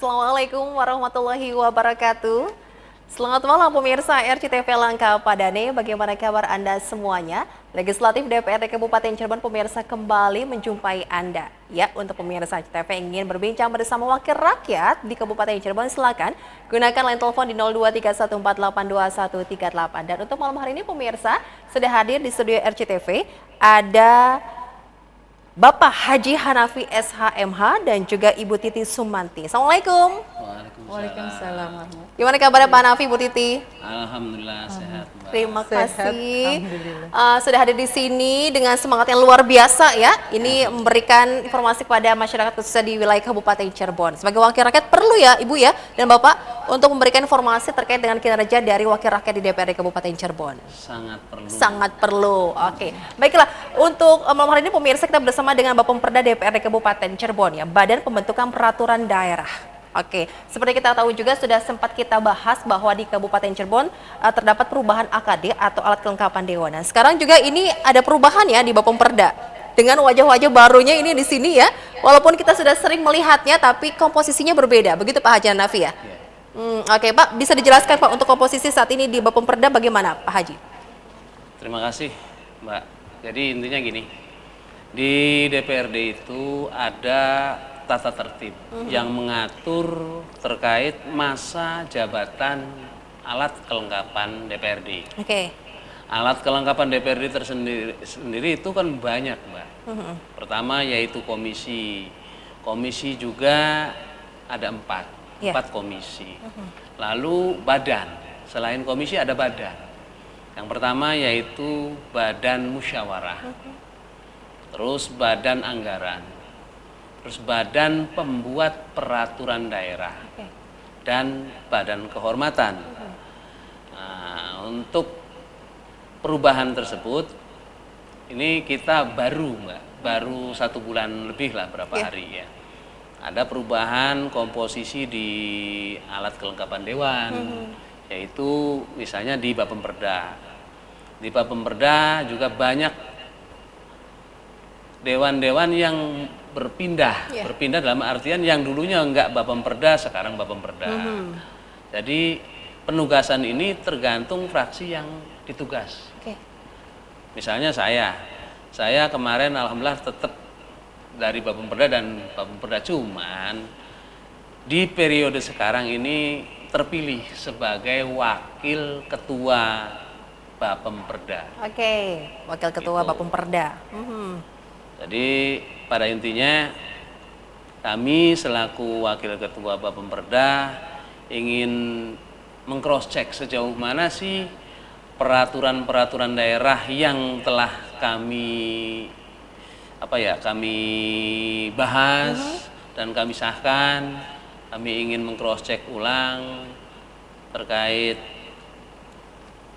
Assalamualaikum warahmatullahi wabarakatuh. Selamat malam pemirsa RCTV Langka Padane, bagaimana kabar Anda semuanya? Legislatif DPRD Kabupaten Cirebon pemirsa kembali menjumpai Anda. Ya, untuk pemirsa RCTV ingin berbincang bersama wakil rakyat di Kabupaten Cirebon, silakan gunakan line telepon di 0231482138. Dan untuk malam hari ini pemirsa sudah hadir di studio RCTV ada Bapak Haji Hanafi SHMH dan juga Ibu Titi Sumanti. Assalamualaikum. Waalaikumsalam. Gimana kabarnya Pak Hanafi, Bu Titi? Alhamdulillah sehat, Mbak. Terima Sehat, kasih. alhamdulillah. Sudah hadir di sini dengan semangat yang luar biasa ya. Ini memberikan informasi kepada masyarakat khususnya di wilayah Kabupaten Cirebon. Sebagai wakil rakyat perlu ya Ibu ya dan Bapak untuk memberikan informasi terkait dengan kinerja dari wakil rakyat di DPRD Kabupaten Cirebon. Sangat perlu. Sangat perlu. Oke. Baiklah, untuk malam hari ini pemirsa kita bersama dengan Bapak Pemperda DPRD Kabupaten Cirebon ya, Badan Pembentukan Peraturan Daerah. Oke, seperti kita tahu juga sudah sempat kita bahas bahwa di Kabupaten Cirebon terdapat perubahan AKD atau alat kelengkapan dewan. Nah, sekarang juga ini ada perubahan ya di Bapak Pemperda. Dengan wajah-wajah barunya ini di sini ya. Walaupun kita sudah sering melihatnya tapi komposisinya berbeda. Begitu Pak Haji Hanafi ya? Oke, Pak, bisa dijelaskan Pak untuk komposisi saat ini di Bapak Pemperda bagaimana Pak Haji? Terima kasih, Mbak. Jadi intinya gini. Di DPRD itu ada tata tertib yang mengatur terkait masa jabatan alat kelengkapan DPRD. Oke. Alat kelengkapan DPRD tersendiri itu kan banyak, Mbak. Pertama yaitu komisi. Komisi juga ada empat komisi. Lalu badan. Selain komisi ada badan. Yang pertama yaitu badan musyawarah. Terus badan anggaran. Terus badan pembuat peraturan daerah dan badan kehormatan. Nah, untuk perubahan tersebut ini kita baru baru 1 bulan lebih lah berapa hari ya. Ada perubahan komposisi di alat kelengkapan dewan, yaitu misalnya di Bapemperda. Di Bapemperda juga banyak dewan-dewan yang berpindah dalam artian yang dulunya enggak Bapemperda sekarang Bapemperda. Jadi penugasan ini tergantung fraksi yang ditugas. Misalnya saya kemarin alhamdulillah tetap dari Bapemperda dan Bapemperda, cuman di periode sekarang ini terpilih sebagai wakil ketua Bapemperda. Oke, wakil ketua Gitu. Bapemperda. Jadi pada intinya kami selaku wakil ketua Bapemperda ingin meng-cross check sejauh mana sih peraturan-peraturan daerah yang telah kami bahas dan kami sahkan. Kami ingin meng-cross check ulang terkait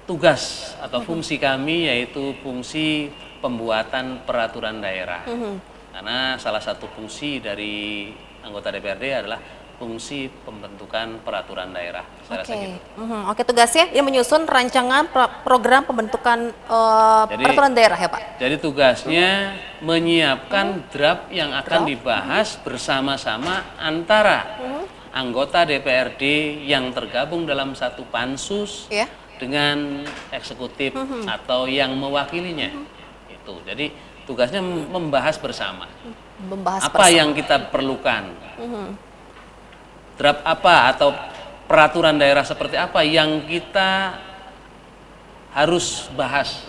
tugas atau fungsi kami, yaitu fungsi pembuatan peraturan daerah. Karena salah satu fungsi dari anggota DPRD adalah fungsi pembentukan peraturan daerah. Saya rasa gitu. Oke, tugasnya ini menyusun rancangan program pembentukan peraturan daerah ya Pak? Jadi tugasnya menyiapkan draft yang akan dibahas bersama-sama antara anggota DPRD yang tergabung dalam satu pansus dengan eksekutif atau yang mewakilinya. Itu. Jadi tugasnya membahas bersama. Apa yang kita perlukan. Draft apa atau peraturan daerah seperti apa yang kita harus bahas.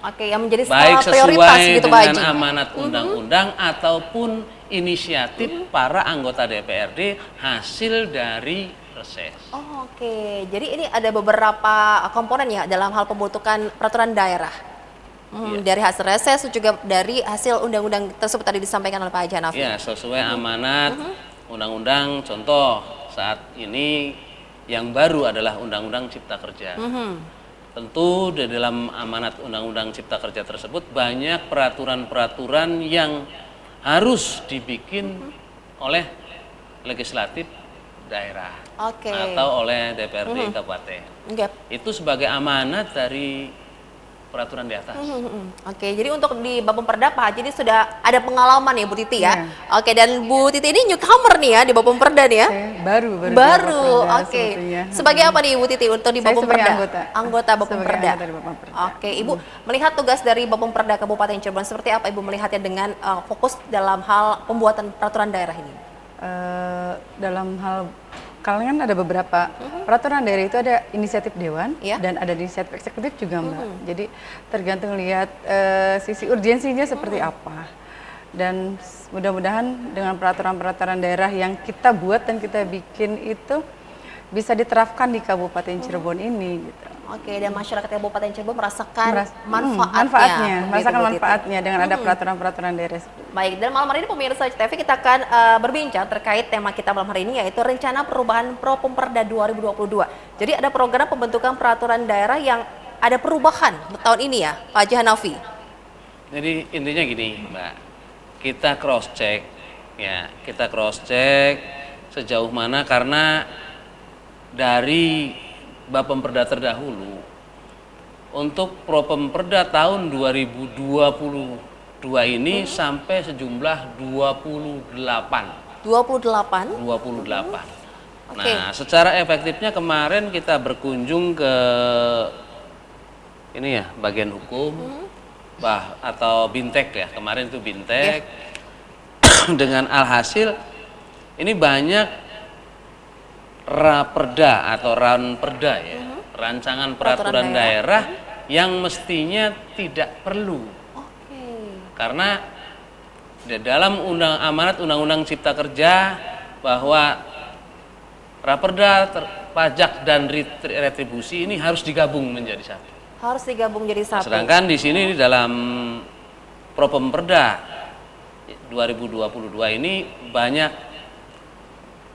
Oke, yang menjadi baik prioritas sesuai gitu Pak Haji. dengan amanat undang-undang ataupun inisiatif para anggota DPRD hasil dari reses. Oke, jadi ini ada beberapa komponen ya dalam hal pembentukan peraturan daerah. Dari hasil reses juga dari hasil undang-undang tersebut tadi disampaikan oleh Pak Haji Hanafi. Ya, sesuai amanat undang-undang. Contoh saat ini yang baru adalah Undang-Undang Cipta Kerja. Tentu di dalam amanat Undang-Undang Cipta Kerja tersebut banyak peraturan-peraturan yang harus dibikin oleh legislatif daerah atau oleh DPRD kabupaten. Itu sebagai amanat dari peraturan di atas. Oke, jadi untuk di Bapemperda Pak Haji ini sudah ada pengalaman ya Bu Titi ya. Oke, dan Bu Titi ini newcomer nih ya di Bapemperda nih ya. Baru. Oke. Sebagai apa nih Bu Titi untuk di Bapemperda? Anggota Bapemperda. Oke, Ibu melihat tugas dari Bapemperda Kabupaten Cirebon seperti apa Ibu melihatnya dengan fokus dalam hal pembuatan peraturan daerah ini? Dalam hal kalian ada beberapa peraturan daerah itu ada inisiatif dewan dan ada inisiatif eksekutif juga Mbak. Jadi tergantung lihat sisi urgensinya seperti apa. Dan mudah-mudahan dengan peraturan-peraturan daerah yang kita buat dan kita bikin itu bisa diterapkan di Kabupaten Cirebon ini gitu. Oke, dan masyarakat Kabupaten Cirebon merasakan merasakan manfaatnya dengan ada peraturan-peraturan daerah. Baik, dan malam hari ini pemirsa CTV kita akan berbincang terkait tema kita malam hari ini yaitu rencana perubahan Propemperda 2022. Jadi ada program pembentukan peraturan daerah yang ada perubahan tahun ini ya, Pak Haji Hanafi. Jadi intinya gini, Mbak. Kita cross check ya, kita cross check sejauh mana karena dari Bapemperda terdahulu untuk Propemperda tahun 2022 ini sampai sejumlah 28. Nah, secara efektifnya kemarin kita berkunjung ke ini ya, bagian hukum atau Bintek ya. Kemarin itu Bintek. Dengan alhasil ini banyak Raperda atau Ranperda ya, rancangan peraturan daerah yang mestinya tidak perlu. Karena di dalam amanat Undang-Undang Cipta Kerja bahwa Raperda, pajak dan retribusi ini harus digabung menjadi satu. Harus digabung jadi satu. Sedangkan di sini di dalam Propemperda 2022 ini banyak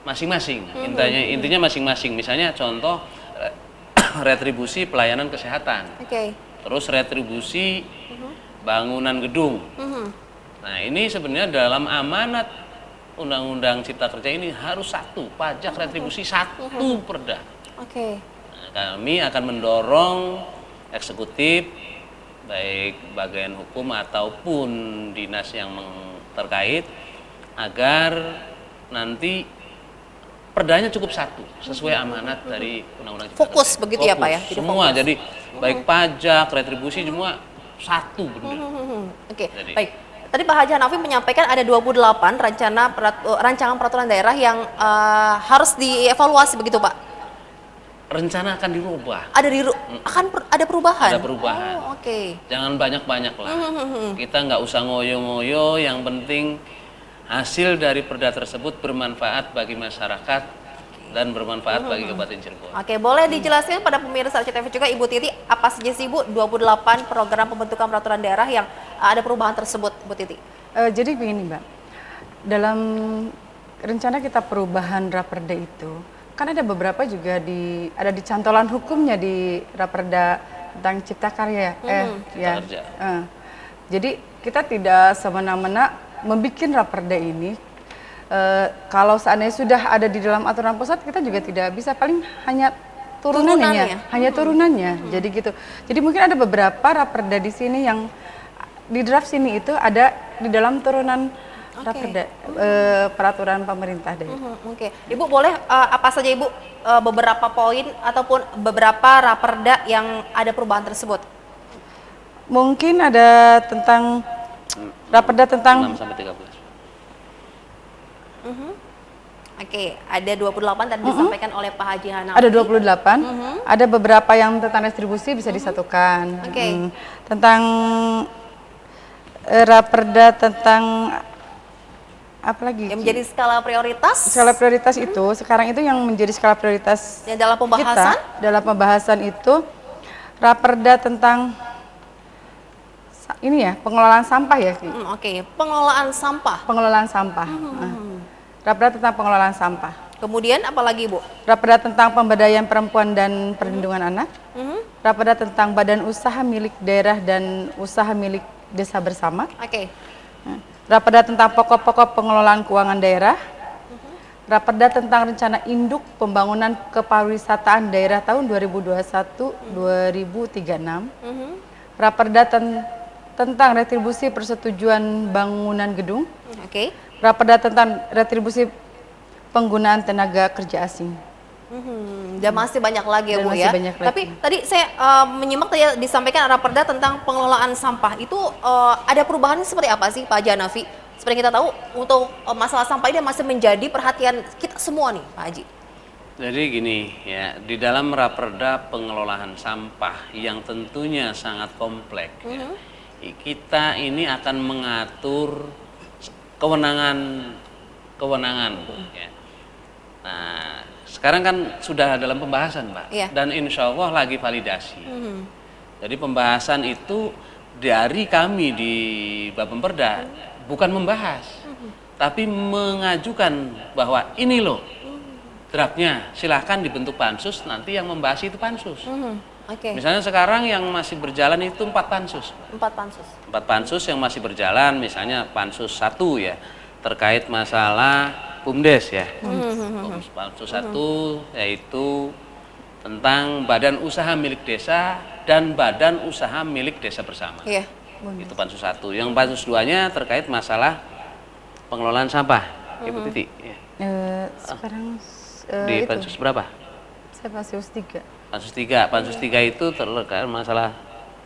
masing-masing, intinya masing-masing. Misalnya contoh retribusi pelayanan kesehatan, terus retribusi bangunan gedung. Nah ini sebenarnya dalam amanat Undang-Undang Cipta Kerja ini harus satu, pajak retribusi satu perda. Nah, kami akan mendorong eksekutif, baik bagian hukum ataupun dinas yang terkait, agar nanti perdanya cukup satu sesuai amanat dari Undang-Undang Cipta Kerja. Fokus begitu ya Pak ya? Jadi semua, jadi baik pajak, retribusi semua satu benar. Baik. Tadi Pak Haji Hanafi menyampaikan ada 28 rancangan peraturan daerah yang harus dievaluasi begitu Pak? Rencana akan dirubah. Ada perubahan? Ada perubahan. Jangan banyak-banyak lah. Kita nggak usah ngoyo-ngoyo, yang penting hasil dari perda tersebut bermanfaat bagi masyarakat dan bermanfaat bagi Kabupaten Cirebon. Boleh dijelaskan pada pemirsa CTV juga Ibu Titi, apa saja sih Bu 28 program pembentukan peraturan daerah yang ada perubahan tersebut Bu Titi? Jadi begini Mbak, dalam rencana kita perubahan Raperda itu, kan ada beberapa juga ada di cantolan hukumnya di Raperda tentang Cipta Karya. Jadi kita tidak semena-mena membuat Raperda ini, kalau seandainya sudah ada di dalam aturan pusat, kita juga tidak bisa, paling hanya turunannya, jadi gitu. Jadi mungkin ada beberapa Raperda di sini yang di draft sini itu ada di dalam turunan Raperda, peraturan pemerintah deh. Ibu boleh apa saja Ibu beberapa poin ataupun beberapa Raperda yang ada perubahan tersebut? Mungkin ada tentang Raperda tentang 6 sampai 13. Ada 28 tadi disampaikan oleh Pak Haji Hanafi. Ada 28. Ada beberapa yang tentang distribusi bisa disatukan. Tentang Raperda tentang apa lagi? Yang menjadi skala prioritas? Skala prioritas itu sekarang itu yang menjadi skala prioritas yang dalam pembahasan? Dalam pembahasan itu Raperda tentang ini ya, pengelolaan sampah ya. Pengelolaan sampah. Pengelolaan sampah. Raperda tentang pengelolaan sampah. Kemudian apa lagi Bu? Raperda tentang pemberdayaan perempuan dan perlindungan anak. Raperda tentang badan usaha milik daerah dan usaha milik desa bersama. Raperda tentang pokok-pokok pengelolaan keuangan daerah. Raperda tentang rencana induk pembangunan kepariwisataan daerah tahun 2021-2036. Raperda tentang retribusi persetujuan bangunan gedung. Oke. Raperda tentang retribusi penggunaan tenaga kerja asing. Dan masih banyak lagi ya, Dan Bu masih ya. banyak lagi. Tapi tadi saya menyimak tadi disampaikan raperda tentang pengelolaan sampah. Itu ada perubahan seperti apa sih Pak Haji Hanafi? Seperti kita tahu untuk masalah sampah ini masih menjadi perhatian kita semua nih Pak Haji. Jadi gini ya, di dalam raperda pengelolaan sampah yang tentunya sangat kompleks, ya, kita ini akan mengatur kewenangan. Ya. Nah, sekarang kan sudah dalam pembahasan, Pak, dan insya Allah lagi validasi. Jadi pembahasan itu dari kami di Bapemperda bukan membahas, tapi mengajukan bahwa ini loh draftnya, silahkan dibentuk pansus, nanti yang membahas itu pansus. Misalnya sekarang yang masih berjalan itu 4 pansus. 4 pansus. 4 pansus yang masih berjalan, misalnya pansus 1 ya, terkait masalah BUMDes ya. Pansus 1 yaitu tentang badan usaha milik desa dan badan usaha milik desa bersama. Itu pansus 1. Yang pansus 2-nya terkait masalah pengelolaan sampah. Ibu Titi. Ya. Sekarang di pansus berapa? Saya pansus 3. Pansus 3. Pansus 3 itu terkait masalah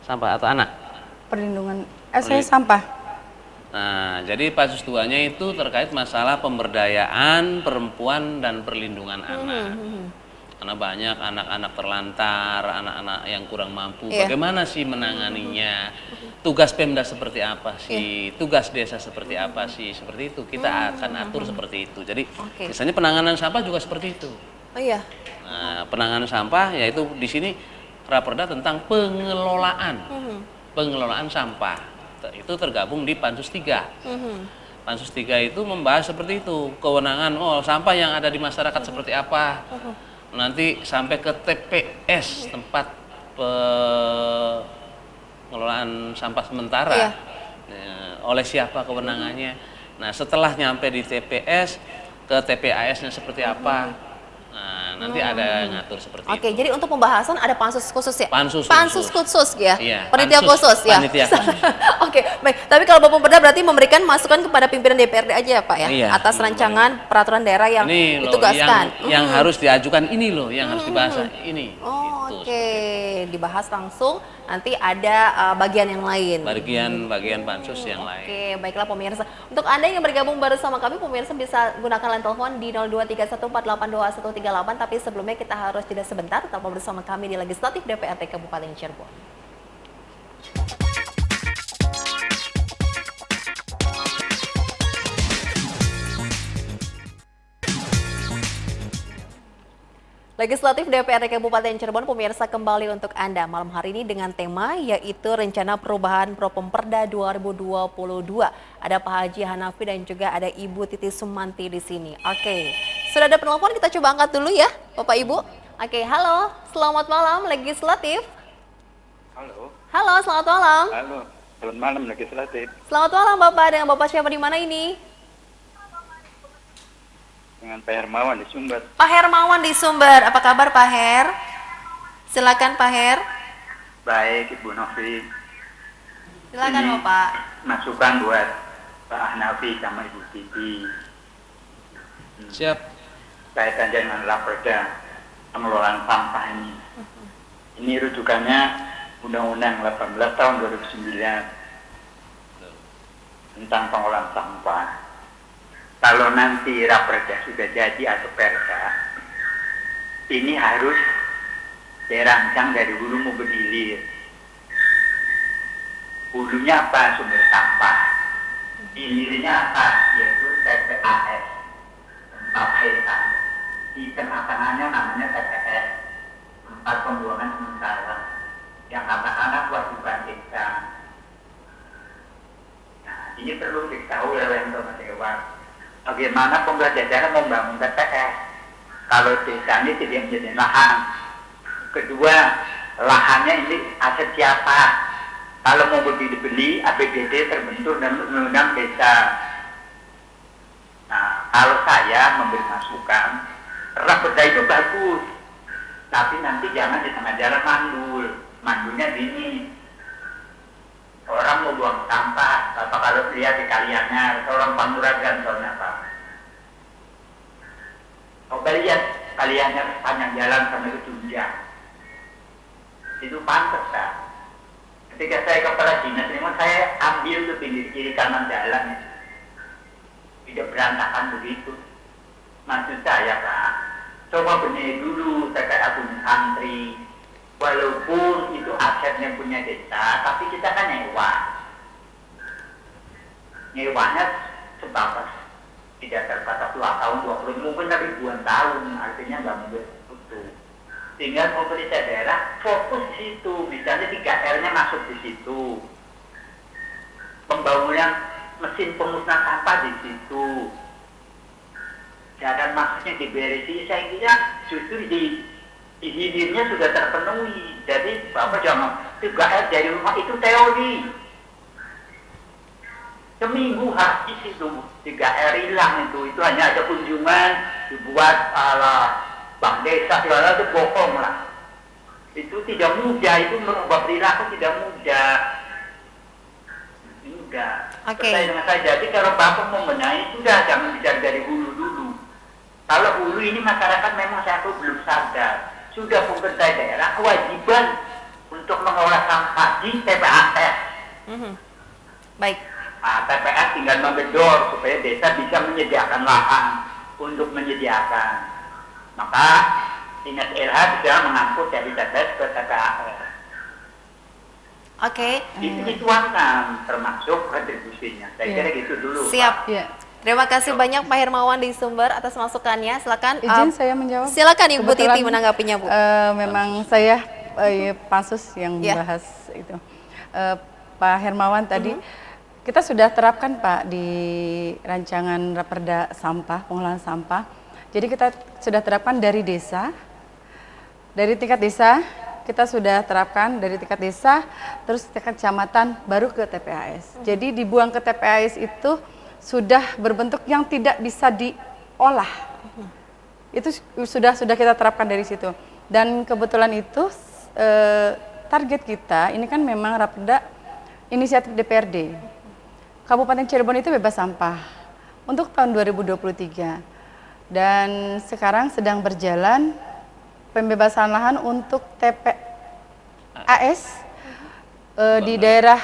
sampah atau anak? Perlindungan saya sampah. Nah, jadi pansus 2-nya itu terkait masalah pemberdayaan perempuan dan perlindungan anak. Karena banyak anak-anak terlantar, anak-anak yang kurang mampu. Bagaimana sih menanganinya? Tugas Pemda seperti apa sih? Tugas desa seperti apa sih? Seperti itu. Kita akan atur seperti itu. Jadi, misalnya penanganan sampah juga seperti itu. Nah, penanganan sampah yaitu di sini raperda tentang pengelolaan. Pengelolaan sampah. Itu tergabung di pansus 3. Pansus 3 itu membahas seperti itu, kewenangan sampah yang ada di masyarakat seperti apa. Nanti sampai ke TPS, tempat pengelolaan sampah sementara. Oleh siapa kewenangannya. Nah, setelah nyampe di TPS, ke TPAS-nya seperti apa. Nah, nanti ada ngatur seperti itu. Oke, jadi untuk pembahasan ada pansus khusus ya? Pansus khusus ya? Iya, Panitia khusus ya? Panitia khusus. Oke, baik. Tapi kalau Bapemperda berarti memberikan masukan kepada pimpinan DPRD aja ya Pak ya? Iya. Atas rancangan peraturan daerah yang ini loh, ditugaskan. Yang harus diajukan ini loh, yang harus dibahas ini. Oke, dibahas langsung. Nanti ada bagian yang lain. Bagian pansus yang lain. Oke, baiklah pemirsa. Untuk Anda yang bergabung bersama kami, pemirsa bisa gunakan line telepon di 0231482138. Tapi sebelumnya kita harus jeda sebentar, tetap bersama kami di Legislatif DPRD Kabupaten Cirebon. Legislatif DPRD Kabupaten Cirebon pemirsa kembali untuk Anda malam hari ini dengan tema yaitu Rencana Perubahan Propemperda 2022. Ada Pak Haji Hanafi dan juga ada Ibu Titi Sumanti di sini. Oke, sudah ada penelpon, kita coba angkat dulu ya Bapak Ibu. Oke, halo, selamat malam Legislatif. Halo. Halo, selamat malam. Halo, selamat malam Legislatif. Selamat malam Bapak, dengan Bapak siapa di mana ini? Dengan Pak Hermawan di Sumber. Pak Hermawan di Sumber, apa kabar Pak Her? Silakan Pak Her. Baik Ibu Novi. Silakan Ini Bapak. Masukan buat Pak Hanafi sama Ibu Titi. Siap. Kaitan dengan raperda pengelolaan sampah ini. Ini rujukannya Undang-Undang 18 tahun 2009 tentang pengelolaan sampah. Kalau nanti raperda sudah jadi atau perda, ini harus dirancang dari hulu maupun hilir. Hulunya apa? Sumber sampah. Hilirnya apa? Yaitu TPAS, tempat pembuangan. Di tengah-tengahnya namanya TPS, tempat pembuangan sementara, yang katakanlah kewajiban desa. Nah, ini perlu diketahui oleh teman-teman dewan. Bagaimana pemerintah daerah membangun TPS kalau desa ini tidak menjadi lahan. Kedua, lahannya ini aset siapa? Kalau mau dibeli, APBD terbentuk dan undang desa. Nah, kalau saya memberi masukan, raperda itu bagus, tapi nanti jangan di tengah jalan mandul. Mandulnya gini, lihat di kaliannya, orang Pantura Gantolnya Pak. Coba lihat kaliannya sepanjang jalan sampai ke Tunjang. Itu pantas Pak. Ketika saya kepala dinas, memang saya ambil ke pinggir kiri kanan jalan. Tidak berantakan begitu. Maksud saya Pak, coba benahi dulu TPA Gunung Santri. Walaupun itu asetnya punya desa, tapi kita kan nyewa. Nyewanya sebatas tidak terbatas 2 tahun, 20, mungkin ribuan tahun, artinya nggak mungkin utuh. Sehingga pemerintah daerah fokus di situ, misalnya 3R-nya masuk di situ. Pembangunan mesin pemusnah sampah di situ. Dan maksudnya diberesi, saya kira justru di hilirnya sudah terpenuhi. Jadi Bapak jangan 3R dari rumah itu teori. Seminggu habis itu 3R hilang itu hanya ada kunjungan dibuat ala bank desa itu bohong lah. Itu tidak mudah, itu merubah perilaku tidak mudah. Mudah. Percaya dengan saya. Jadi kalau Bapak mau benahi sudah jangan bicara dari hulu dulu. Kalau hulu ini masyarakat memang satu belum sadar. Sudah pemerintah daerah kewajiban untuk mengolah sampah di TPAS. Baik. Nah, TPAS tinggal menggedor supaya desa bisa menyediakan lahan untuk menyediakan. Maka Dinas LH sudah mengangkut dari TPAS ke TPAS. Oke. Itu dituangkan termasuk kontribusinya. Saya kira gitu dulu. Siap. Ya. Terima kasih banyak Pak Hermawan di Sumber atas masukannya. Silakan. Izin saya menjawab. Silakan Ibu Kebetulan, Titi menanggapinya Bu. Memang saya pansus yang membahas itu. Pak Hermawan tadi kita sudah terapkan Pak di rancangan Raperda sampah, pengelolaan sampah. Jadi kita sudah terapkan dari desa, dari tingkat desa kita sudah terapkan dari tingkat desa, terus tingkat kecamatan, baru ke TPAS. Jadi dibuang ke TPAS itu sudah berbentuk yang tidak bisa diolah. Itu sudah kita terapkan dari situ. Dan kebetulan itu target kita ini kan memang Raperda inisiatif DPRD. Kabupaten Cirebon itu bebas sampah untuk tahun 2023. Dan sekarang sedang berjalan pembebasan lahan untuk TPAS di daerah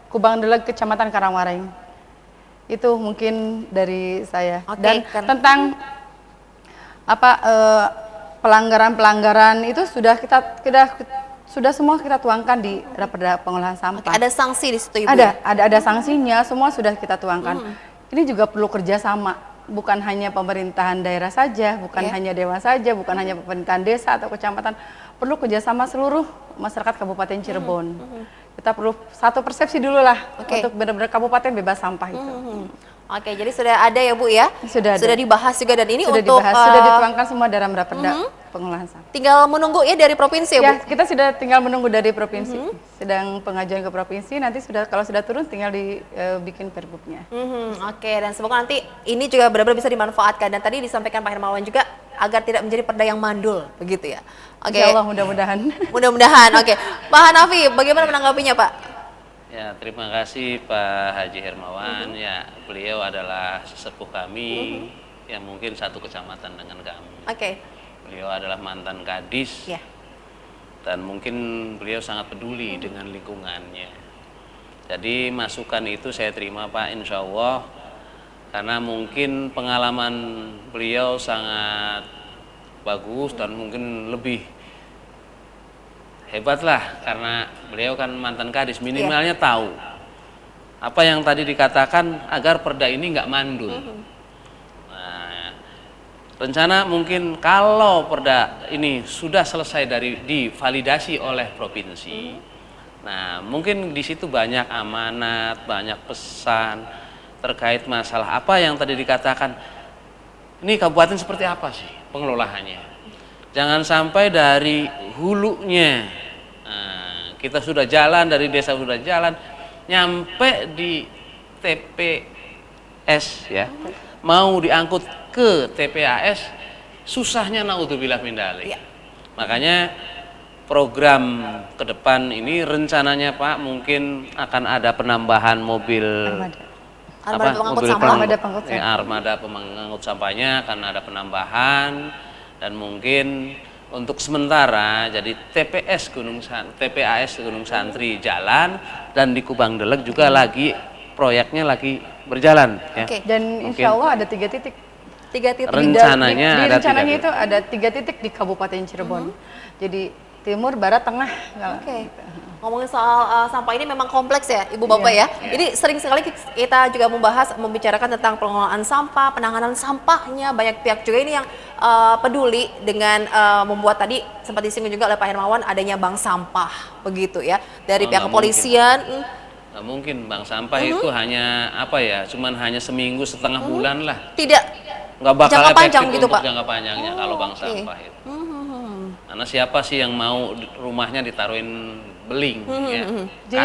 Kubang Deleg, Kecamatan Karangwaring. Itu mungkin dari saya. Dan tentang pelanggaran-pelanggaran itu sudah sudah semua kita tuangkan di Raperda Pengolahan Sampah. Ada sanksi di situ Ibu? Ada sanksinya, semua sudah kita tuangkan. Ini juga perlu kerjasama, bukan hanya pemerintahan daerah saja, bukan hanya dewan saja, bukan hanya pemerintahan desa atau kecamatan, perlu kerjasama seluruh masyarakat Kabupaten Cirebon. Kita perlu satu persepsi dulu lah untuk benar-benar kabupaten bebas sampah itu. Oke, jadi sudah ada ya Bu ya? Sudah dibahas juga dan ini sudah untuk sudah dituangkan semua dalam Raperda Pengolahan Sampah. Tinggal menunggu ya dari provinsi ya Bu? Kita sudah tinggal menunggu dari provinsi. Sedang pengajuan ke provinsi, nanti kalau sudah turun tinggal dibikin perbuknya. Oke, dan semoga nanti ini juga benar-benar bisa dimanfaatkan. Dan tadi disampaikan Pak Hermawan juga agar tidak menjadi perda yang mandul, begitu ya? Oke. Insya Allah mudah-mudahan. Mudah-mudahan. Oke, Pak Hanafi, bagaimana menanggapinya Pak? Ya, terima kasih Pak Haji Hermawan. Ya, beliau adalah sesepuh kami yang mungkin satu kecamatan dengan kami. Beliau adalah mantan kadis dan mungkin beliau sangat peduli dengan lingkungannya. Jadi masukan itu saya terima Pak, insya Allah, karena mungkin pengalaman beliau sangat bagus dan mungkin lebih hebat lah, karena beliau kan mantan kadis, minimalnya tahu apa yang tadi dikatakan agar perda ini nggak mandul. Nah, rencana mungkin kalau perda ini sudah selesai divalidasi oleh provinsi, nah mungkin di situ banyak amanat, banyak pesan terkait masalah apa yang tadi dikatakan. Ini kabupaten seperti apa sih pengelolaannya? Jangan sampai dari hulunya kita sudah jalan, dari desa sudah jalan, nyampe di TPS ya, mau diangkut ke TPAS, susahnya naudzubillah min dzalik. Makanya program ke depan ini rencananya Pak mungkin akan ada penambahan mobil Armada pengangkut mobil sampah. armada pengangkut sampahnya karena ada penambahan, dan mungkin untuk sementara jadi TPAS Gunung Santri jalan, dan di Kubang Delek juga lagi proyeknya lagi berjalan ya. Dan insya Allah ada 3 titik. 3 titik. Rencananya di ada rencananya 3 itu ada 3 titik di Kabupaten Cirebon. Jadi timur, barat, tengah. Ngomongin soal sampah ini memang kompleks ya, Ibu Bapak ya. Ini sering sekali kita juga membicarakan tentang pengelolaan sampah, penanganan sampahnya. Banyak pihak juga ini yang peduli dengan membuat, tadi sempat disinggung juga oleh Pak Hermawan, adanya bank sampah begitu ya. Dari pihak kepolisian. Nggak mungkin bank sampah itu hanya apa ya, cuman hanya seminggu setengah bulan lah. Tidak Nggak bakal jangka panjang efektif gitu, untuk Pak. jangka panjangnya kalau bank sampah itu. Karena siapa sih yang mau rumahnya ditaruhin beling ya,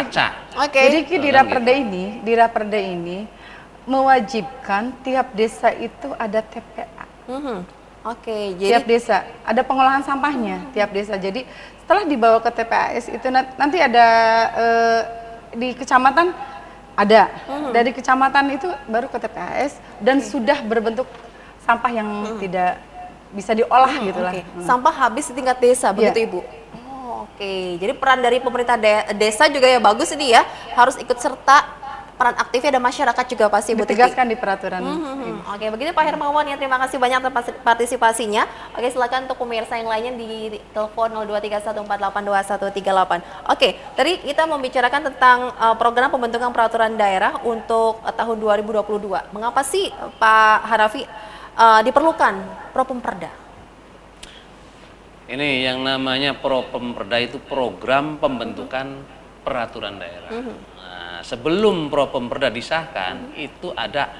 kaca. Jadi di Raperda ini mewajibkan tiap desa itu ada TPA. Jadi tiap desa ada pengolahan sampahnya tiap desa. Jadi setelah dibawa ke TPAS itu nanti ada di kecamatan ada. Dari kecamatan itu baru ke TPAS dan sudah berbentuk sampah yang tidak bisa diolah gitulah. Sampah habis di tingkat desa begitu Ibu. Jadi peran dari pemerintah desa juga ya bagus ini ya, harus ikut serta, peran aktifnya ada masyarakat juga pasti ditegaskan di peraturan. Begitu Pak Hermawan ya, terima kasih banyak atas partisipasinya. Silakan untuk pemirsa yang lainnya di telepon 0231482138. Tadi kita membicarakan tentang program pembentukan peraturan daerah untuk tahun 2022. Mengapa sih Pak Hanafi diperlukan Propemperda? Ini yang namanya Propemperda itu program pembentukan peraturan daerah. Nah, sebelum Propemperda disahkan itu ada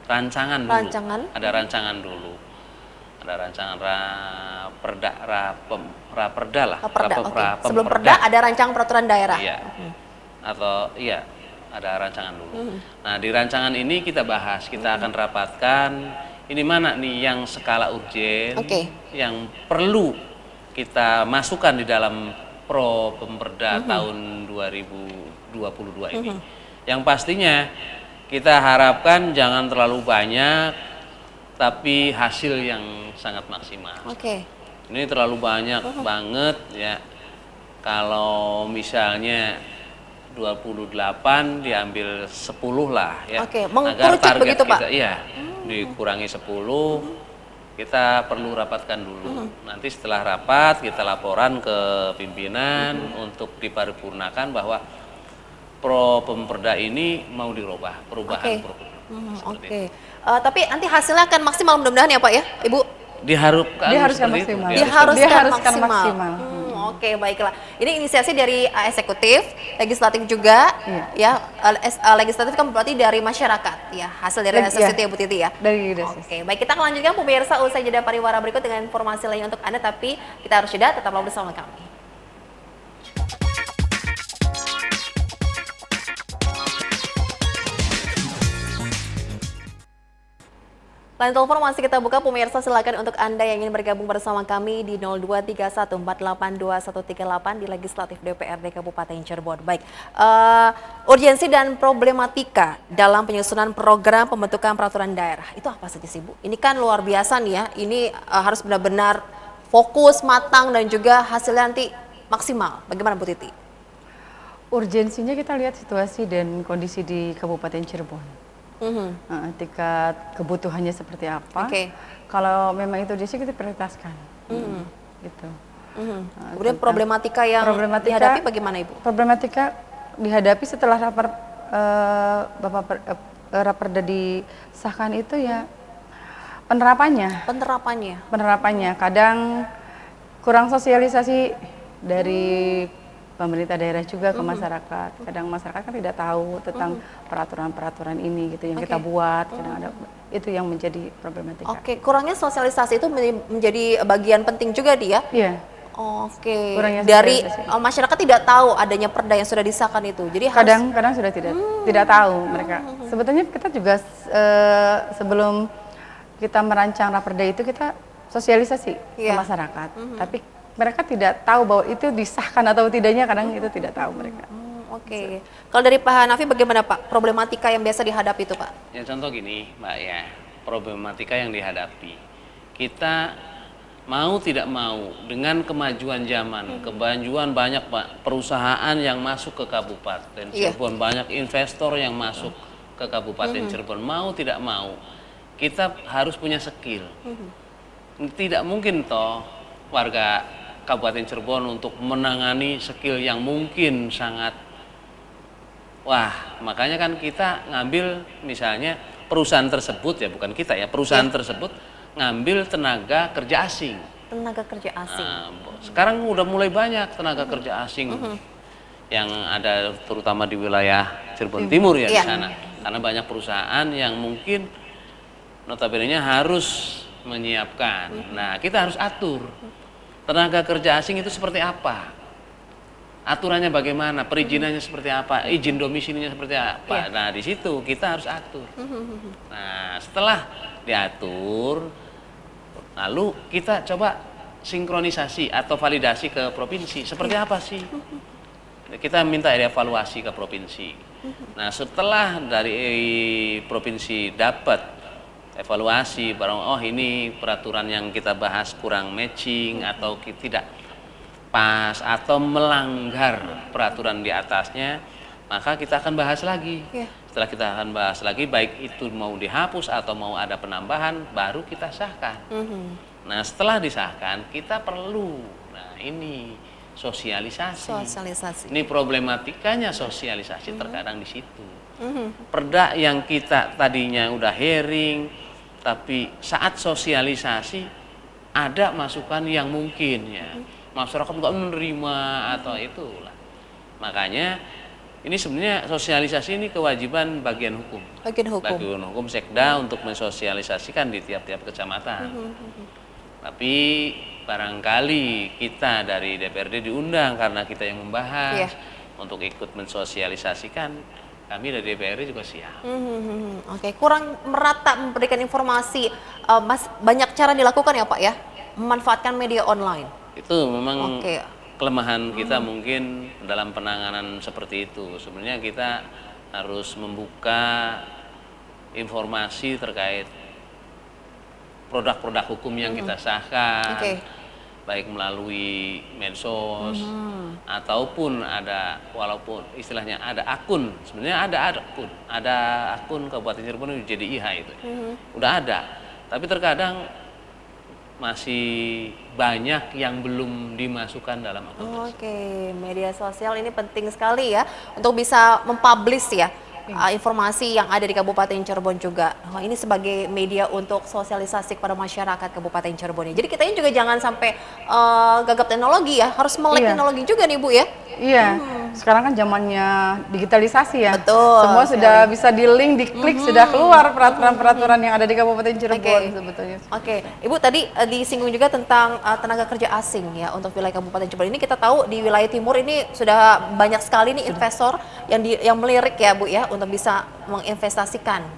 rancangan dulu. Ada rancangan dulu. Ada rancangan raperda lah. Sebelum perda ada rancangan peraturan daerah. Iya. Ada rancangan dulu. Nah, di rancangan ini kita bahas, kita akan rapatkan ini mana nih yang skala urgen, yang perlu kita masukkan di dalam Propemperda tahun 2022 ini. Yang pastinya kita harapkan jangan terlalu banyak, tapi hasil yang sangat maksimal. Ini terlalu banyak banget ya. Kalau misalnya 28 diambil 10 lah ya. Agar target begitu, kita Pak? Dikurangi 10, kita perlu rapatkan dulu. Nanti setelah rapat kita laporan ke pimpinan untuk diparipurnakan bahwa Propemperda ini mau dirubah, perubahan Propemperda. Tapi nanti hasilnya akan maksimal mudah-mudahan ya Pak ya, Ibu? Diharuskan maksimal. Diharuskan maksimal. Baiklah. Ini inisiasi dari eksekutif, legislatif juga, ya. Legislatif kan berarti dari masyarakat, ya. Hasil dari eksekutif ya Bu Titi ya. Baik, kita akan lanjutkan pemirsa usai jeda pariwara berikut dengan informasi lain untuk Anda, tapi kita harus jeda, tetaplah bersama kami. Line telepon masih kita buka, pemirsa silakan untuk Anda yang ingin bergabung bersama kami di 0231482138 di Legislatif DPRD Kabupaten Cirebon. Baik, urgensi dan problematika dalam penyusunan program pembentukan peraturan daerah itu apa saja sih Bu? Ini kan luar biasa nih ya, ini harus benar-benar fokus, matang dan juga hasilnya nanti maksimal. Bagaimana Bu Titi? Urgensinya kita lihat situasi dan kondisi di Kabupaten Cirebon. Tingkat kebutuhannya seperti apa. Kalau memang itu urgensi kita prioritaskan. Gitu. Kemudian problematika yang dihadapi bagaimana Ibu? Problematika dihadapi setelah Raperda disahkan itu ya penerapannya. Kadang kurang sosialisasi dari pemerintah daerah juga ke masyarakat. Kadang masyarakat kan tidak tahu tentang peraturan-peraturan ini gitu yang kita buat. Kadang ada itu yang menjadi problematika. Kurangnya sosialisasi itu menjadi bagian penting juga dia. Iya. Dari masyarakat tidak tahu adanya perda yang sudah disahkan itu. Jadi kadang sudah tidak tahu mereka. Sebetulnya kita juga sebelum kita merancang raperda itu kita sosialisasi ke masyarakat. Tapi mereka tidak tahu bahwa itu disahkan atau tidaknya, kadang itu tidak tahu mereka. Oke. Kalau dari Pak Hanafi bagaimana Pak problematika yang biasa dihadapi itu Pak? Ya contoh gini Mbak ya, problematika yang dihadapi. Kita mau tidak mau dengan kemajuan zaman, kemajuan banyak Pak perusahaan yang masuk ke Kabupaten Cirebon, banyak investor yang masuk ke Kabupaten Cirebon, mau tidak mau kita harus punya skill. Tidak mungkin toh warga Kabupaten Cirebon untuk menangani skill yang mungkin sangat makanya kan kita ngambil misalnya perusahaan tersebut ya, bukan kita ya, perusahaan tersebut ngambil tenaga kerja asing. Tenaga kerja asing. Sekarang udah mulai banyak tenaga kerja asing yang ada terutama di wilayah Cirebon Timur ya di sana. Karena banyak perusahaan yang mungkin notabene-nya harus menyiapkan. Nah, kita harus atur tenaga kerja asing itu seperti apa. Aturannya bagaimana, perizinannya seperti apa, izin domisilinya seperti apa. Nah, di situ kita harus atur. Nah, setelah diatur, lalu kita coba sinkronisasi atau validasi ke provinsi. Seperti apa sih? Kita minta evaluasi ke provinsi. Nah, setelah dari provinsi dapat evaluasi, barang ini peraturan yang kita bahas kurang matching atau tidak pas atau melanggar peraturan di atasnya, maka kita akan bahas lagi. Setelah kita akan bahas lagi, baik itu mau dihapus atau mau ada penambahan, baru kita sahkan. Nah, setelah disahkan, kita perlu, ini sosialisasi. Ini problematikanya sosialisasi terkadang di situ. Perda yang kita tadinya udah hearing, tapi saat sosialisasi ada masukan yang mungkin ya masyarakat nggak menerima atau itulah. Makanya ini sebenarnya sosialisasi ini kewajiban bagian hukum. Bagian hukum Sekda untuk mensosialisasikan di tiap-tiap kecamatan. Tapi barangkali kita dari DPRD diundang karena kita yang membahas untuk ikut mensosialisasikan. Kami dari DPRD juga siap. Oke, kurang merata memberikan informasi. Banyak cara dilakukan ya Pak ya, memanfaatkan media online. Itu memang kelemahan kita mungkin dalam penanganan seperti itu. Sebenarnya kita harus membuka informasi terkait produk-produk hukum yang kita sahkan, baik melalui medsos ataupun ada, walaupun istilahnya ada akun, sebenarnya ada akun Kabupaten Cirebon jadi IH itu, udah ada, tapi terkadang masih banyak yang belum dimasukkan dalam akun. Media sosial ini penting sekali ya untuk bisa mempublish ya informasi yang ada di Kabupaten Cirebon juga. Ini sebagai media untuk sosialisasi kepada masyarakat Kabupaten Cirebon. Jadi kita ini juga jangan sampai gagap teknologi ya, harus melek teknologi juga nih Bu ya. Sekarang kan zamannya digitalisasi ya. Betul. Semua sudah bisa di-link, diklik, sudah keluar peraturan-peraturan yang ada di Kabupaten Cirebon sebetulnya. Ibu tadi disinggung juga tentang tenaga kerja asing ya untuk wilayah Kabupaten Cirebon. Ini kita tahu di wilayah timur ini sudah banyak sekali nih investor yang melirik ya Bu ya untuk bisa menginvestasikan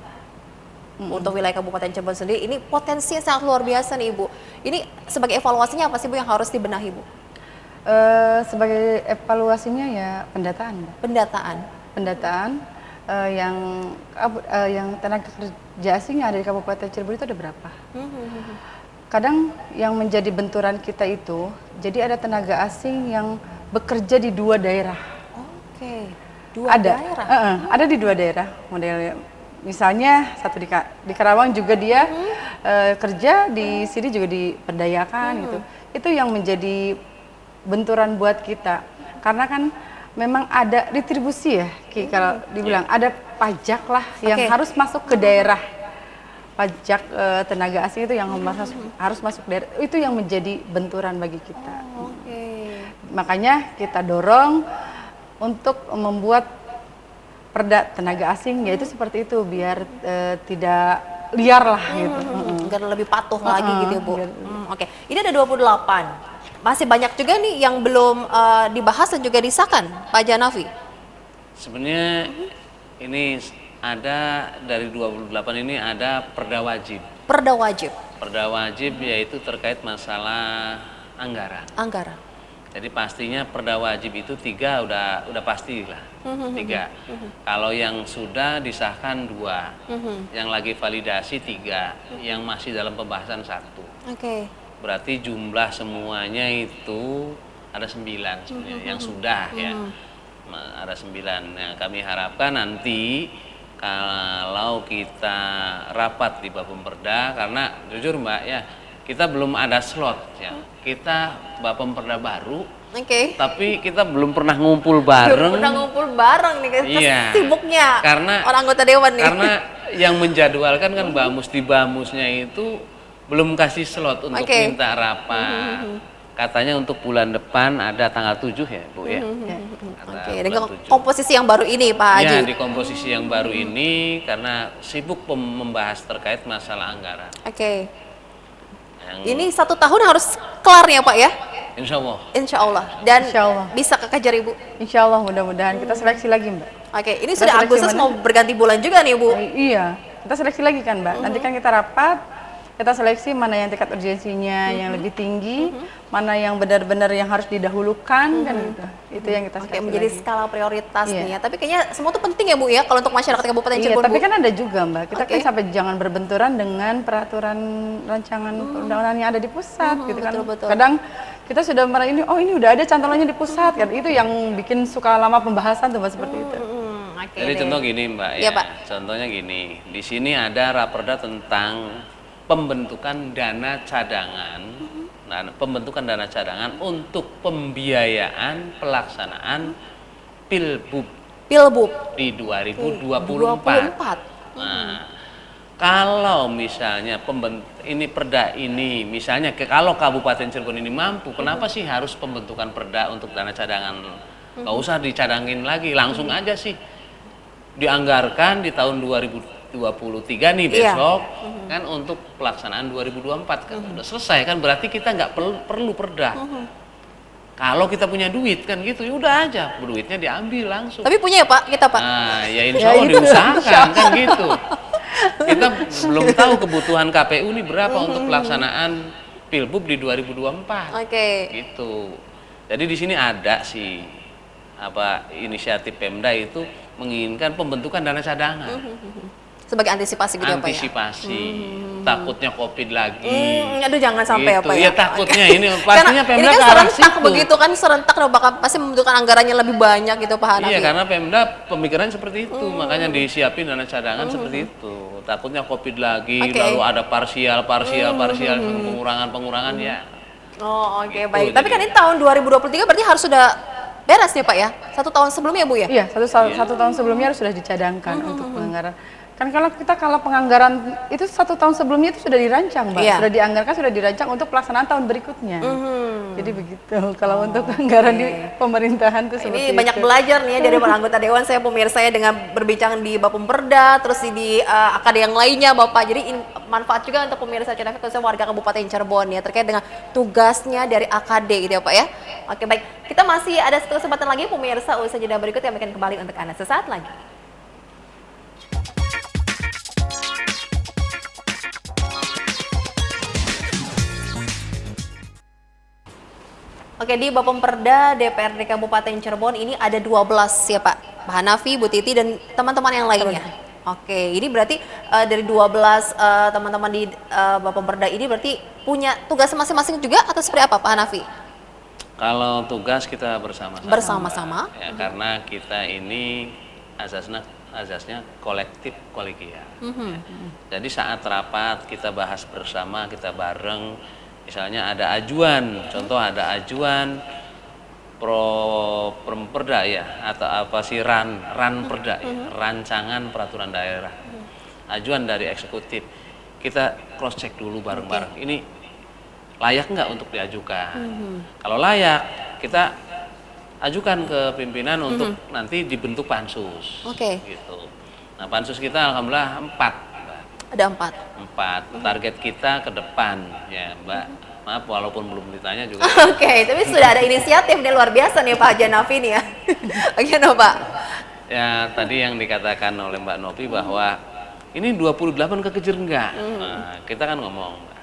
untuk wilayah Kabupaten Cirebon sendiri. Ini potensinya sangat luar biasa nih Ibu. Ini sebagai evaluasinya apa sih Bu yang harus dibenahi Bu? Sebagai evaluasinya ya pendataan. Pendataan yang tenaga kerja asing yang ada di Kabupaten Cirebon itu ada berapa? Kadang yang menjadi benturan kita itu, jadi ada tenaga asing yang bekerja di 2 daerah. Daerah? Ada di 2 daerah modelnya. Misalnya satu di Karawang juga dia kerja, di sini juga diperdayakan gitu. Itu yang menjadi benturan buat kita. Karena kan memang ada retribusi ya, kalau dibilang ada pajak lah yang harus masuk ke daerah. Pajak tenaga asing itu yang harus masuk daerah. Itu yang menjadi benturan bagi kita. Makanya kita dorong untuk membuat perda tenaga asing, yaitu seperti itu biar tidak liar lah gitu. Biar lebih patuh lagi gitu Bu. Ini ada 28. Masih banyak juga nih yang belum dibahas dan juga disahkan Pak Hanafi. Sebenarnya ini ada dari 28 ini ada perda wajib. Perda wajib. Perda wajib yaitu terkait masalah anggaran. Anggaran. Jadi pastinya perda wajib itu 3 udah pasti lah. 3. Kalau yang sudah disahkan 2, yang lagi validasi 3, yang masih dalam pembahasan 1. Oke. Berarti jumlah semuanya itu ada 9 sebenarnya yang sudah ya. Ada 9. Nah, kami harapkan nanti kalau kita rapat di Bapemperda, karena jujur Mbak ya, kita belum ada slot ya. Kita Bapemperda baru. Oke. Tapi kita belum pernah ngumpul bareng. Belum pernah ngumpul bareng nih, Iya. sibuknya Karena orang anggota dewan nih. Karena yang menjadwalkan kan Bamus, di Bamusnya itu belum kasih slot untuk minta rapat. Katanya untuk bulan depan ada tanggal 7 ya Bu ya. Oke, dengan komposisi yang baru ini Pak Haji. Ya, di komposisi yang baru ini karena sibuk membahas terkait masalah anggaran. Oke. Ini 1 tahun harus kelar ya Pak ya? Insya Allah. Insya Allah. Dan Insya Allah. bisa kekejar Ibu? Insya Allah mudah-mudahan kita seleksi lagi Mbak. Oke, ini Kita sudah seleksi Agustus mana? mau berganti bulan juga nih Bu. Iya, kita seleksi lagi kan Mbak. Nanti kan kita rapat, kita seleksi mana yang tingkat urgensinya yang lebih tinggi, mana yang benar-benar yang harus didahulukan kan gitu. Itu yang kita Oke, seleksi menjadi lagi. skala prioritas Iya. nih ya. Tapi kayaknya semua itu penting ya Bu ya kalau untuk masyarakat Kabupaten Iya, Cirebon tapi Bu. kan ada juga Mbak. Kita Oke. kan sampai jangan berbenturan dengan peraturan rancangan perundang-undangan yang ada di pusat gitu kan. betul. Kadang kita sudah merasa ini, oh ini udah ada cantolannya di pusat kan. Itu yang bikin suka lama pembahasan tuh Mbak seperti itu. Oke Jadi deh. contoh gini Mbak Iya, ya. Pak. Contohnya gini, di sini ada raperda tentang pembentukan dana cadangan. Nah, pembentukan dana cadangan untuk pembiayaan pelaksanaan Pilbub Pilbub di 2024. Nah, kalau misalnya ini perda ini, misalnya kalau Kabupaten Cirebon ini mampu, kenapa sih harus pembentukan perda untuk dana cadangan? Nggak usah dicadangin lagi, langsung aja sih dianggarkan di tahun 2023 nih besok kan untuk pelaksanaan 2024 kan udah selesai kan, berarti kita nggak perlu perda. Kalau kita punya duit kan gitu, ya udah aja duitnya diambil langsung. Tapi punya ya Pak, kita Pak. Nah, ya insya Allah itu diusahakan kan gitu. Kita belum tahu kebutuhan KPU nih berapa untuk pelaksanaan Pilbub di 2024. Oke. Gitu. Jadi di sini ada sih inisiatif Pemda itu menginginkan pembentukan dana cadangan. Sebagai antisipasi gitu ya Pak ya. Antisipasi, takutnya Covid lagi. Aduh jangan sampai Gitu. apa Ya ya. takutnya ini pastinya Karena ini Pemda kan ke arah serentak situ. begitu kan, serentak bakal pasti membutuhkan anggarannya lebih banyak gitu Pak Hanafi. Iya, karena Pemda pemikirannya seperti itu, makanya disiapin dana cadangan seperti itu. Takutnya Covid lagi, Oke. lalu ada parsial, pengurangan ya. Oh oke Gitu, baik. Tapi jadi. kan ini tahun 2023 berarti harus sudah beres nih Pak ya? 1 tahun sebelumnya Bu ya? Iya, satu tahun sebelumnya sudah dicadangkan untuk penganggaran. Kan kalau penganggaran itu 1 tahun sebelumnya itu sudah dirancang, Mbak. Iya. Sudah dianggarkan, sudah dirancang untuk pelaksanaan tahun berikutnya. Jadi begitu. Kalau untuk anggaran di pemerintahan itu seperti Ini banyak itu. belajar nih ya dari para anggota dewan saya, pemirsa ya, dengan berbincang di Bapemperda, terus di AKD yang lainnya Bapak. Jadi manfaat juga untuk pemirsa Cirebon, khususnya warga Kabupaten Cirebon ya, terkait dengan tugasnya dari AKD gitu ya Pak ya. Oke baik, kita masih ada satu kesempatan lagi pemirsa, usai jeda berikut yang akan kembali untuk Anda sesaat lagi. Oke, di Bapemperda DPRD Kabupaten Cirebon ini ada 12 ya Pak Hanafi, Bu Titi, dan teman-teman yang lainnya. Oke, ini berarti dari 12 teman-teman di Bapemperda ini berarti punya tugas masing-masing juga atau seperti apa Pak Hanafi? Kalau tugas kita bersama-sama. Bersama-sama. Ya, karena kita ini azasnya kolektif kolegial. Ya. Jadi saat rapat kita bahas bersama, kita bareng. Misalnya ada ajuan, contoh ada ajuan Perda ya, atau apa sih Perda ya, rancangan peraturan daerah. Ajuan dari eksekutif. Kita cross check dulu bareng-bareng. Ini layak nggak untuk diajukan? Kalau layak, kita ajukan ke pimpinan untuk nanti dibentuk pansus. Oke. Gitu. Nah, pansus kita alhamdulillah 4. Ada 4. 4. Target kita ke depan ya Mbak. Maaf walaupun belum ditanya juga. Oke, tapi sudah ada inisiatif nih luar biasa nih Pak Hanafi nih ya. Bagaimana Pak? Ya tadi yang dikatakan oleh Mbak Novi bahwa ini 28 kekejar enggak. Nah, kita kan ngomong Mbak.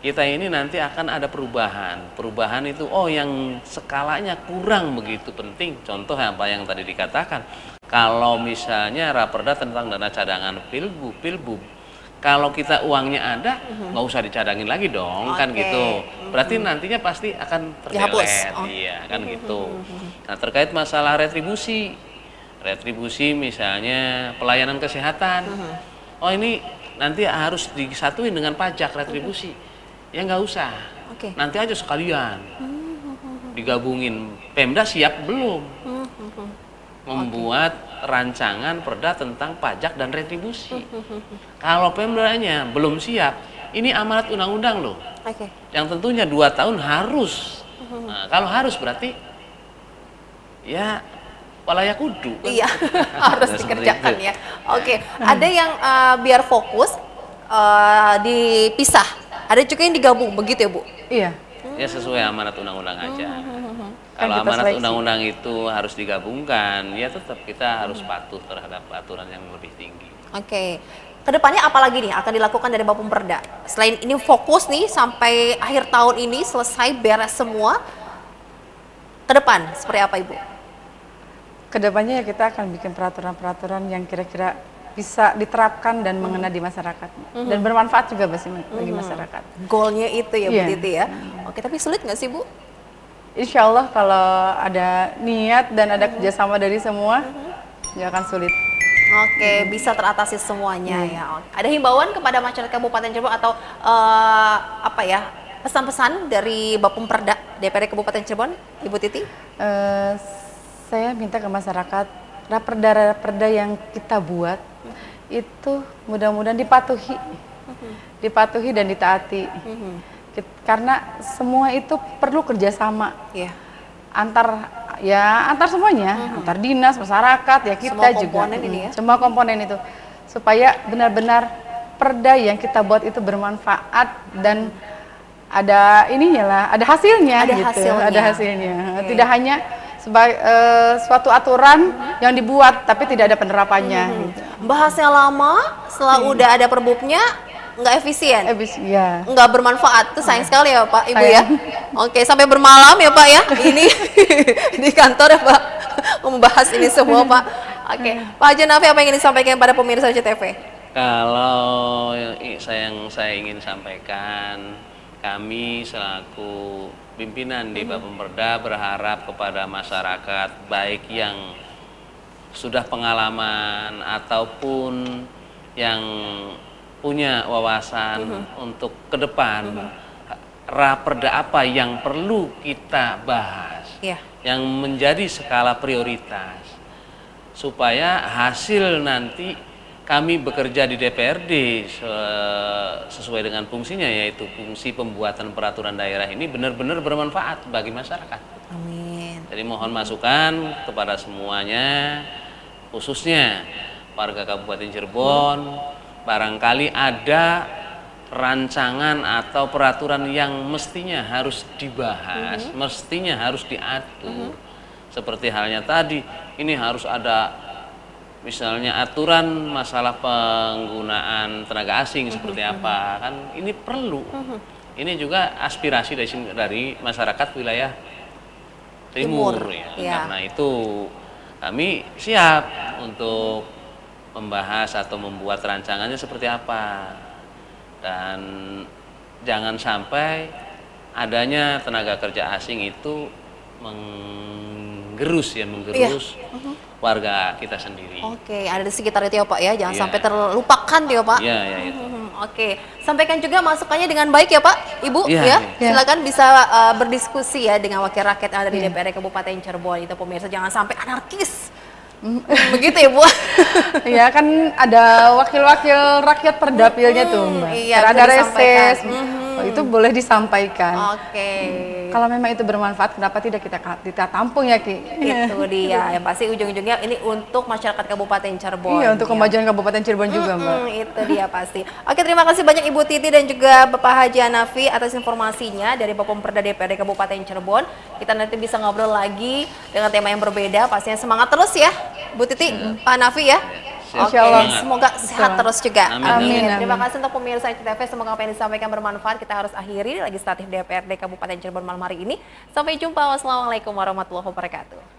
kita ini nanti akan ada perubahan. Perubahan itu, oh yang skalanya kurang begitu penting. Contoh apa yang tadi dikatakan. Kalau misalnya raperda tentang dana cadangan pilbub, kalau kita uangnya ada, nggak usah dicadangin lagi dong, kan gitu. Berarti nantinya pasti akan terdelet, iya kan gitu. Nah terkait masalah retribusi misalnya pelayanan kesehatan, oh ini nanti harus disatuin dengan pajak retribusi. Ya nggak usah, nanti aja sekalian digabungin. Pemda siap belum membuat rancangan perda tentang pajak dan retribusi? Kalau Pemdanya belum siap, ini amanat undang-undang loh, yang tentunya 2 tahun harus. Nah, kalau harus berarti ya walaya kudu. Iya, harus dikerjakan ya. Ada yang biar fokus dipisah. Ada juga yang digabung, begitu ya Bu? Iya. Ya sesuai amanat undang-undang aja. Kalau amanat undang-undang itu harus digabungkan, ya tetap kita harus patuh terhadap aturan yang lebih tinggi. Kedepannya apa lagi nih akan dilakukan dari Bapumperda? Selain ini fokus nih sampai akhir tahun ini selesai beres semua, ke depan seperti apa Ibu? Kedepannya ya kita akan bikin peraturan-peraturan yang kira-kira bisa diterapkan dan mengena di masyarakat dan bermanfaat juga bagi masyarakat. Goalnya itu ya Bu Titi ya. Tapi sulit nggak sih Bu? Insya Allah kalau ada niat dan ada kerjasama dari semua, nggak akan sulit. Bisa teratasi semuanya ya. Ada himbauan kepada masyarakat Kabupaten Cirebon atau pesan-pesan dari Bapumperda DPRD Kabupaten Cirebon, Ibu Titi? Saya minta ke masyarakat, raperda yang kita buat itu mudah-mudahan dipatuhi dan ditaati. Karena semua itu perlu kerjasama antar semuanya, antar dinas, masyarakat, ya kita semua juga komponen ini ya? semua komponen itu, supaya benar-benar perda yang kita buat itu bermanfaat dan ada ada hasilnya, ada hasilnya. Tidak hanya sebagai suatu aturan yang dibuat tapi tidak ada penerapannya. Bahasnya lama, setelah udah ada perbubnya nggak efisien, nggak bermanfaat. Itu sayang sekali ya Pak, Ibu ya. Sampai bermalam ya Pak ya. Ini di kantor ya Pak membahas ini semua Pak. Pak Haji Hanafi, apa yang ingin disampaikan pada pemirsa CTV? Kalau yang saya ingin sampaikan, kami selaku pimpinan di Bapumperda berharap kepada masyarakat baik yang sudah pengalaman ataupun yang punya wawasan untuk ke depan, raperda apa yang perlu kita bahas, yang menjadi skala prioritas, supaya hasil nanti kami bekerja di DPRD sesuai dengan fungsinya, yaitu fungsi pembuatan peraturan daerah ini benar-benar bermanfaat bagi masyarakat. Amin. Jadi mohon masukan kepada semuanya, khususnya warga Kabupaten Cirebon, barangkali ada rancangan atau peraturan yang mestinya harus dibahas, mestinya harus diatur. Seperti halnya tadi, ini harus ada misalnya aturan masalah penggunaan tenaga asing seperti apa, kan ini perlu. Ini juga aspirasi dari masyarakat wilayah timur. Karena itu kami siap untuk membahas atau membuat rancangannya seperti apa. Dan jangan sampai adanya tenaga kerja asing itu menggerus warga kita sendiri. Ada di sekitar itu ya Pak ya, jangan sampai terlupakan ya Pak. Itu. Sampaikan juga masukannya dengan baik ya Pak, Ibu silakan bisa berdiskusi ya dengan wakil rakyat yang ada di DPRD Kabupaten Cirebon. Itu pemirsa, jangan sampai anarkis. Begitu ya Bu? Iya kan ada wakil-wakil rakyat perdapilnya tuh Mbak. Ada reses. Itu boleh disampaikan. Kalau memang itu bermanfaat, kenapa tidak kita tampung ya Ki? Itu dia. Yang pasti ujung-ujungnya ini untuk masyarakat Kabupaten Cirebon. Iya, untuk kemajuan Kabupaten Cirebon juga Mbak. Itu dia pasti. Terima kasih banyak Ibu Titi dan juga Bapak Haji Hanafi atas informasinya dari Bapumperda DPRD Kabupaten Cirebon. Kita nanti bisa ngobrol lagi dengan tema yang berbeda. Pastinya semangat terus ya Bu Titi, Pak Hanafi ya. siap. Insya Allah. Semangat. Semoga sehat Betul. terus juga. Amin, amin. Terima kasih untuk pemirsa ICTV. Semoga apa yang disampaikan bermanfaat. Kita harus akhiri legislatif DPRD Kabupaten Cirebon malam hari ini. Sampai jumpa. Wassalamualaikum warahmatullahi wabarakatuh.